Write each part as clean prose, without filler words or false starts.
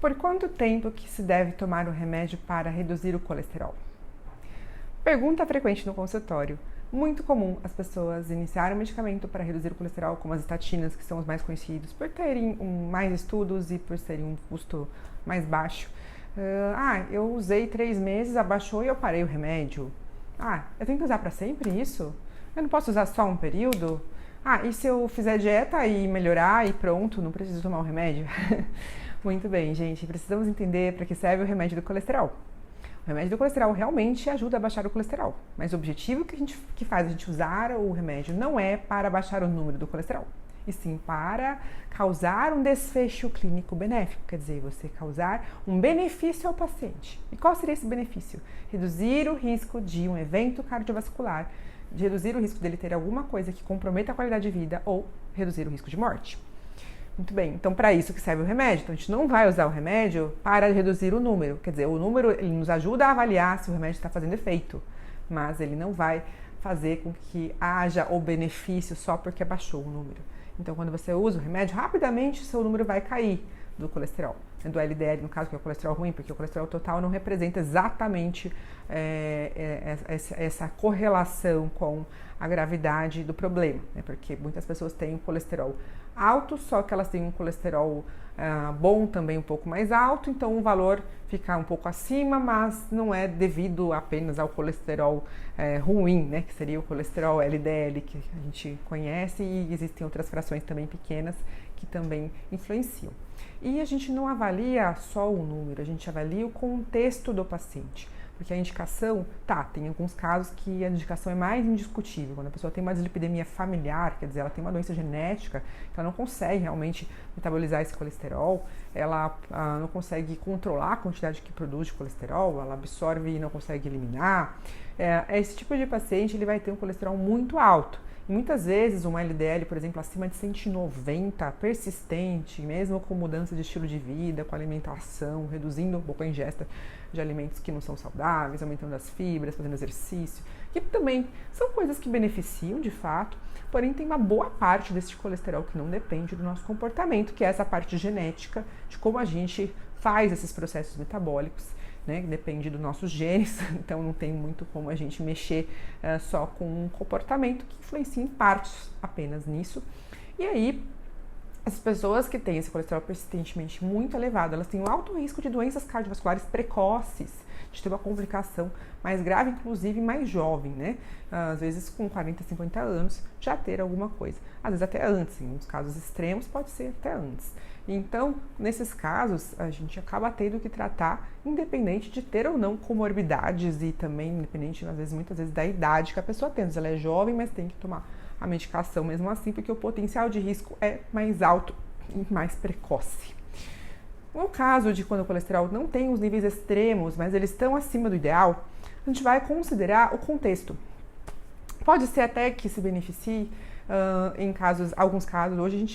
Por quanto tempo que se deve tomar o remédio para reduzir o colesterol? Pergunta frequente no consultório. Muito comum as pessoas iniciarem um medicamento para reduzir o colesterol, como as estatinas, que são os mais conhecidos, por terem mais estudos e por serem um custo mais baixo. Eu usei 3 meses, abaixou e eu parei o remédio. Eu tenho que usar para sempre isso? Eu não posso usar só um período? E se eu fizer dieta e melhorar e pronto, não preciso tomar o remédio? Muito bem, gente, precisamos entender para que serve o remédio do colesterol. O remédio do colesterol realmente ajuda a baixar o colesterol, mas o objetivo que faz a gente usar o remédio não é para baixar o número do colesterol, e sim para causar um desfecho clínico benéfico, quer dizer, você causar um benefício ao paciente. E qual seria esse benefício? Reduzir o risco de um evento cardiovascular, de reduzir o risco dele ter alguma coisa que comprometa a qualidade de vida ou reduzir o risco de morte. Muito bem, então para isso que serve o remédio. Então a gente não vai usar o remédio para reduzir o número. Quer dizer, o número ele nos ajuda a avaliar se o remédio está fazendo efeito, mas ele não vai fazer com que haja o benefício só porque baixou o número. Então quando você usa o remédio, rapidamente o seu número vai cair do colesterol, do LDL, no caso, que é o colesterol ruim, porque o colesterol total não representa exatamente essa correlação com a gravidade do problema, né? Porque muitas pessoas têm um colesterol alto, só que elas têm um colesterol bom também um pouco mais alto, então o valor fica um pouco acima, mas não é devido apenas ao colesterol ruim, né? Que seria o colesterol LDL que a gente conhece, e existem outras frações também pequenas que também influenciam. E a gente não avalia só o número, a gente avalia o contexto do paciente. Porque a indicação, tem alguns casos que a indicação é mais indiscutível. Quando a pessoa tem uma dislipidemia familiar, quer dizer, ela tem uma doença genética, que ela não consegue realmente metabolizar esse colesterol, ela não consegue controlar a quantidade que produz de colesterol, ela absorve e não consegue eliminar. Esse tipo de paciente ele vai ter um colesterol muito alto. E muitas vezes uma LDL, por exemplo, acima de 190, persistente, mesmo com mudança de estilo de vida, com alimentação, reduzindo um pouco a ingesta de alimentos que não são saudáveis, aumentando as fibras, fazendo exercício, que também são coisas que beneficiam de fato, porém tem uma boa parte desse colesterol que não depende do nosso comportamento, que é essa parte genética, de como a gente faz esses processos metabólicos, né, que depende dos nossos genes, então não tem muito como a gente mexer só com um comportamento que influencia em partes apenas nisso. E aí, as pessoas que têm esse colesterol persistentemente muito elevado, elas têm um alto risco de doenças cardiovasculares precoces, de ter uma complicação mais grave, inclusive mais jovem, né? Às vezes com 40, 50 anos já ter alguma coisa. Às vezes até antes, em uns casos extremos pode ser até antes. Então, nesses casos, a gente acaba tendo que tratar independente de ter ou não comorbidades e também independente, muitas vezes, da idade que a pessoa tem. Ela é jovem, mas tem que tomar a medicação mesmo assim, porque o potencial de risco é mais alto e mais precoce. No caso de quando o colesterol não tem os níveis extremos, mas eles estão acima do ideal, a gente vai considerar o contexto. Pode ser até que se beneficie em alguns casos, hoje a gente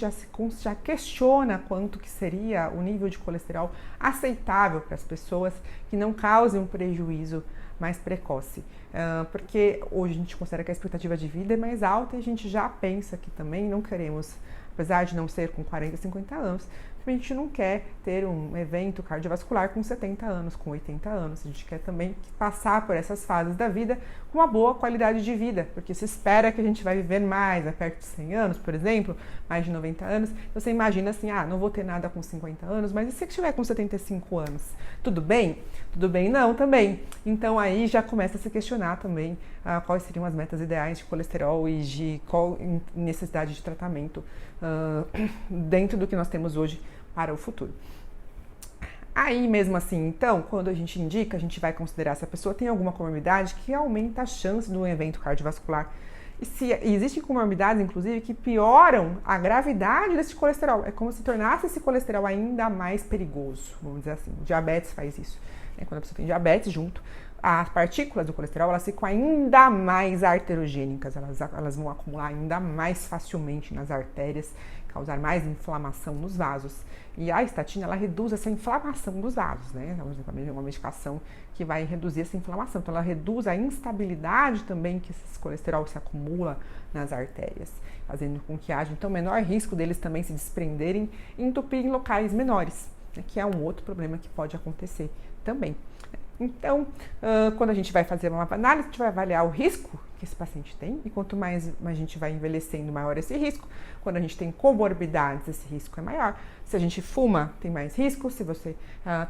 já questiona quanto que seria o nível de colesterol aceitável para as pessoas que não cause um prejuízo mais precoce. Porque hoje a gente considera que a expectativa de vida é mais alta e a gente já pensa que também não queremos, apesar de não ser com 40, 50 anos, a gente não quer ter um evento cardiovascular com 70 anos, com 80 anos. A gente quer também passar por essas fases da vida com uma boa qualidade de vida, porque se espera que a gente vai viver mais, perto de 100 anos, por exemplo, mais de 90 anos. Então você imagina assim, não vou ter nada com 50 anos, mas e se eu estiver com 75 anos? Tudo bem? Tudo bem não também. Então aí já começa a se questionar também quais seriam as metas ideais de colesterol e de qual necessidade de tratamento dentro do que nós temos hoje para o futuro. Aí mesmo assim, então, quando a gente indica, a gente vai considerar se a pessoa tem alguma comorbidade que aumenta a chance de um evento cardiovascular. E existem comorbidades, inclusive, que pioram a gravidade desse colesterol. É como se tornasse esse colesterol ainda mais perigoso, vamos dizer assim. O diabetes faz isso. Quando a pessoa tem diabetes junto, as partículas do colesterol elas ficam ainda mais arterogênicas, elas vão acumular ainda mais facilmente nas artérias, causar mais inflamação nos vasos. E a estatina, ela reduz essa inflamação dos vasos, né? É uma medicação que vai reduzir essa inflamação. Então, ela reduz a instabilidade também que esse colesterol se acumula nas artérias, fazendo com que haja, então, menor risco deles também se desprenderem e entupir em locais menores. né, que é um outro problema que pode acontecer também. Então, quando a gente vai fazer uma análise, a gente vai avaliar o risco que esse paciente tem, e quanto mais a gente vai envelhecendo, maior esse risco. Quando a gente tem comorbidades, esse risco é maior. Se a gente fuma, tem mais risco. Se você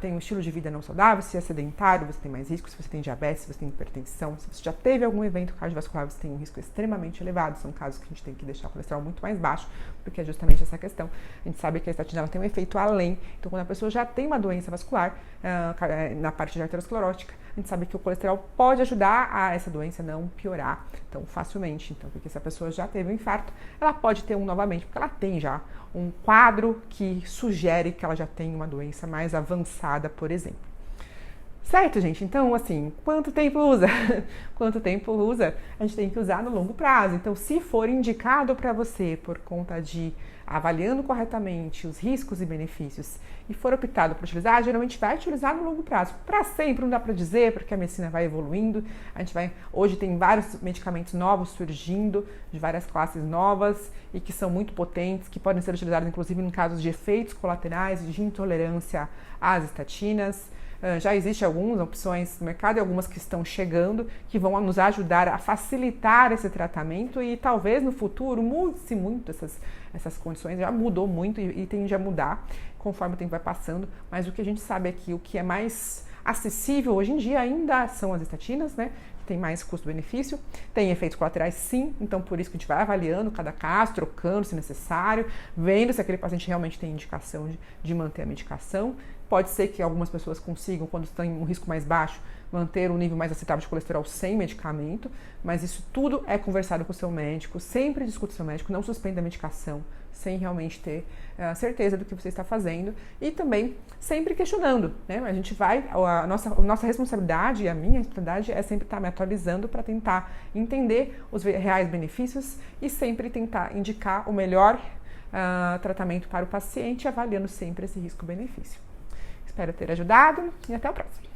tem um estilo de vida não saudável, se é sedentário, você tem mais risco. Se você tem diabetes, se você tem hipertensão, se você já teve algum evento cardiovascular, você tem um risco extremamente elevado. São casos que a gente tem que deixar o colesterol muito mais baixo, porque é justamente essa questão. A gente sabe que a estatina ela tem um efeito além. Então, quando a pessoa já tem uma doença vascular, na parte de arteriosclerótica, a gente sabe que o colesterol pode ajudar a essa doença não piorar tão facilmente. Então, porque se a pessoa já teve um infarto, ela pode ter um novamente, porque ela tem já um quadro que sugere que ela já tem uma doença mais avançada, por exemplo. Certo, gente? Então, assim, quanto tempo usa? Quanto tempo usa? A gente tem que usar no longo prazo. Então, se for indicado para você por conta de avaliando corretamente os riscos e benefícios e for optado por utilizar, geralmente vai utilizar no longo prazo. Para sempre não dá para dizer, porque a medicina vai evoluindo. Hoje tem vários medicamentos novos surgindo, de várias classes novas e que são muito potentes, que podem ser utilizados inclusive em casos de efeitos colaterais, de intolerância às estatinas. Já existem algumas opções no mercado e algumas que estão chegando que vão nos ajudar a facilitar esse tratamento e talvez no futuro mude-se muito essas condições, já mudou muito e tende a mudar conforme o tempo vai passando, mas o que a gente sabe é que o que é mais acessível hoje em dia ainda são as estatinas, né? Tem mais custo-benefício, tem efeitos colaterais sim, então por isso que a gente vai avaliando cada caso, trocando se necessário, vendo se aquele paciente realmente tem indicação de manter a medicação. Pode ser que algumas pessoas consigam, quando estão em um risco mais baixo, manter um nível mais aceitável de colesterol sem medicamento, mas isso tudo é conversado com o seu médico, sempre discute com o seu médico, não suspenda a medicação, sem realmente ter certeza do que você está fazendo e também sempre questionando, né? A gente a nossa responsabilidade e a minha responsabilidade é sempre estar me atualizando para tentar entender os reais benefícios e sempre tentar indicar o melhor tratamento para o paciente, avaliando sempre esse risco-benefício. Espero ter ajudado e até o próximo.